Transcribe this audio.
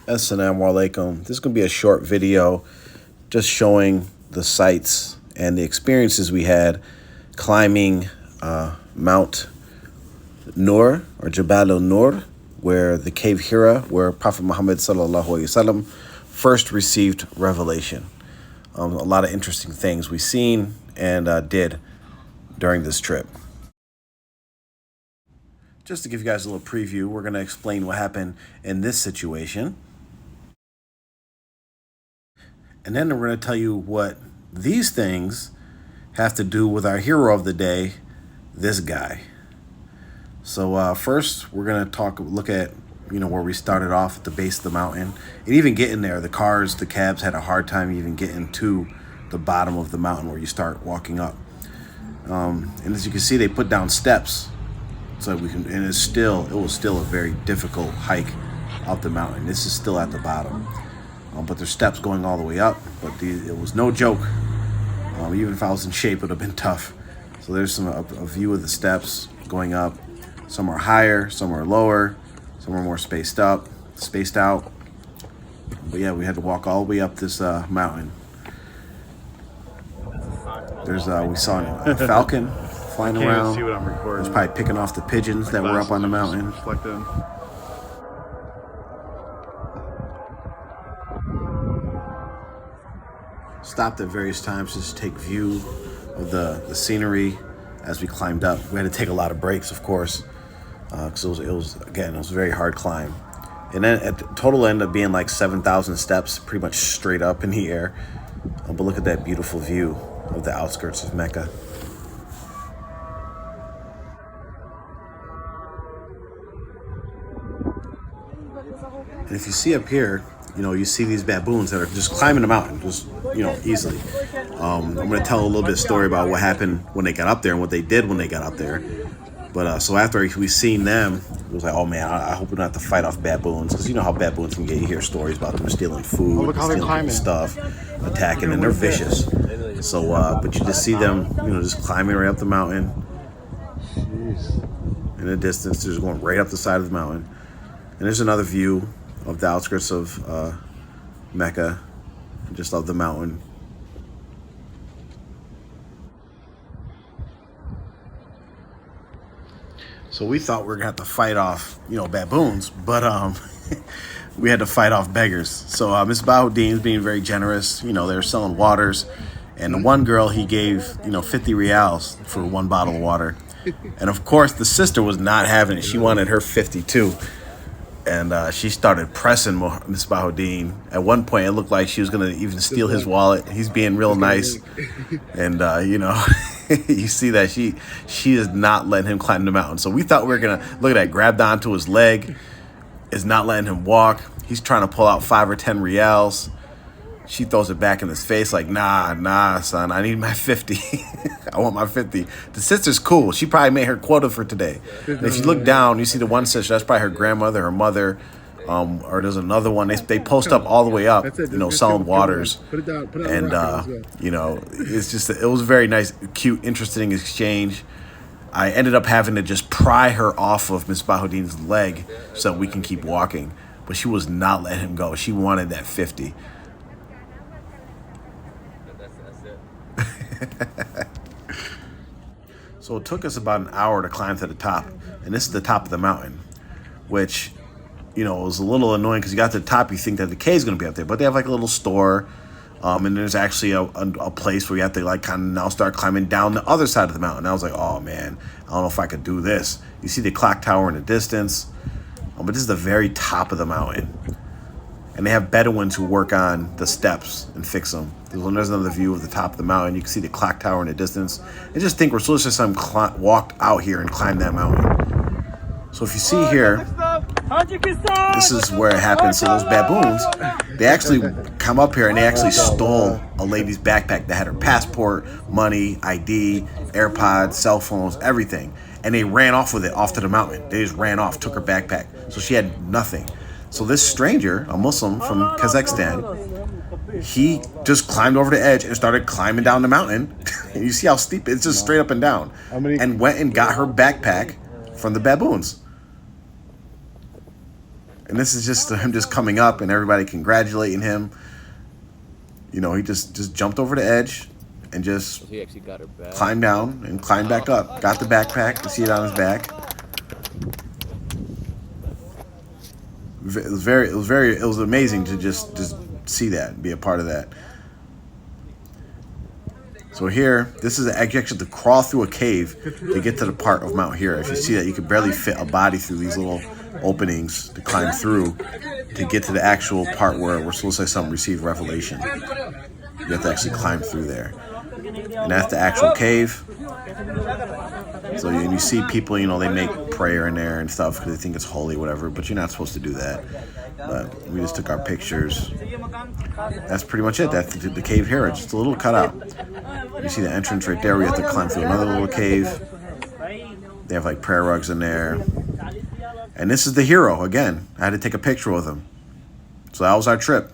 Assalamu alaikum. This is going to be a short video just showing the sights and the experiences we had climbing Mount Nur or Jabal Nur, where the cave Hira, where Prophet Muhammad sallallahu alaihi wasallam first received revelation. A lot of interesting things we seen and did during this trip. Just to give you guys a little preview, we're going to explain what happened in this situation. And then we're going to tell you what these things have to do with our hero of the day, this guy. So first, we're going to look at, where we started off at the base of the mountain. And even getting there, the cabs had a hard time even getting to the bottom of the mountain where you start walking up. And as you can see, they put down steps so we can, and it was still a very difficult hike up the mountain. This is still at the bottom. But there's steps going all the way up, but it was no joke. Even if I was in shape, it would have been tough. So there's a view of the steps going up. Some are higher, some are lower, some are more spaced out. But yeah, we had to walk all the way up this mountain. We saw a falcon flying around. See what I'm recording. It was probably picking off the pigeons that were up on the mountain. Reflecting. Stopped at various times just to take view of the scenery as we climbed up. We had to take a lot of breaks, of course, because it was a very hard climb. And then at the total ended up being like 7,000 steps, pretty much straight up in the air. But look at that beautiful view of the outskirts of Mecca. And if you see up here, you see these baboons that are just climbing the mountain, just, easily. I'm going to tell a little bit of story about what happened when they got up there and what they did when they got up there. But so after we seen them, it was like, oh man, I hope we don't have to fight off baboons, because you know how baboons can get. You hear stories about them stealing food, stealing stuff, attacking, and they're vicious. So, but you just see them, just climbing right up the mountain. Jeez. In the distance, they're just going right up the side of the mountain. And there's another view of the outskirts of Mecca, just of the mountain. So we thought we were gonna have to fight off, baboons, but we had to fight off beggars. So Misbahuddin's being very generous. They were selling waters, and the one girl, he gave 50 reals for one bottle of water, and of course the sister was not having it. She wanted her 50 too. And she started pressing Misbahuddin. At one point, it looked like she was going to even steal his wallet. He's being real nice. And, you see that she is not letting him climb the mountain. So we thought we were going to, look at that, grabbed onto his leg, is not letting him walk. He's trying to pull out 5 or 10 reals. She throws it back in his face like, nah, son, I need my 50. I want my 50. The sister's cool. She probably made her quota for today. And if you look down, you see the one sister, that's probably her grandmother, her mother, or there's another one. They post up all the way up, selling waters. And, it was a very nice, cute, interesting exchange. I ended up having to just pry her off of Misbahuddin's leg so that we can keep walking. But she was not letting him go. She wanted that 50. So it took us about an hour to climb to the top, and this is the top of the mountain, which, was a little annoying because you got to the top, you think that the cave is going to be up there, but they have like a little store, and there's actually a place where you have to like kind of now start climbing down the other side of the mountain. And I was like, oh man, I don't know if I could do this. You see the clock tower in the distance, but this is the very top of the mountain. And they have Bedouins who work on the steps and fix them. There's another view of the top of the mountain. You can see the clock tower in the distance. And just think Rasulullah walked out here and climbed that mountain. So if you see here, this is where it happens. So those baboons, they actually come up here and they actually stole a lady's backpack that had her passport, money, ID, AirPods, cell phones, everything. And they ran off with it off to the mountain. They just ran off, took her backpack. So she had nothing. So this stranger, a Muslim from Kazakhstan, he just climbed over the edge and started climbing down the mountain. And you see how steep it's just straight up and down. And went and got her backpack from the baboons. And this is just him just coming up and everybody congratulating him. You know, he just jumped over the edge and just He actually got her back. climbed down and climbed back up. Got the backpack. You see it on his back. It was amazing to just see that and be a part of that. So here, this is actually to crawl through a cave to get to the part of Mount Hira. If you see that, you could barely fit a body through these little openings to climb through to get to the actual part where we're supposed to say something receive revelation. You have to actually climb through there. And that's the actual cave. So you see people, you know, they make prayer in there and stuff because they think it's holy, whatever, but you're not supposed to do that. But we just took our pictures. That's pretty much it. That's the cave here. It's just a little cutout. You see the entrance right there. We have to climb through another little cave. They have like prayer rugs in there. And this is the hero again. I had to take a picture with him. So that was our trip.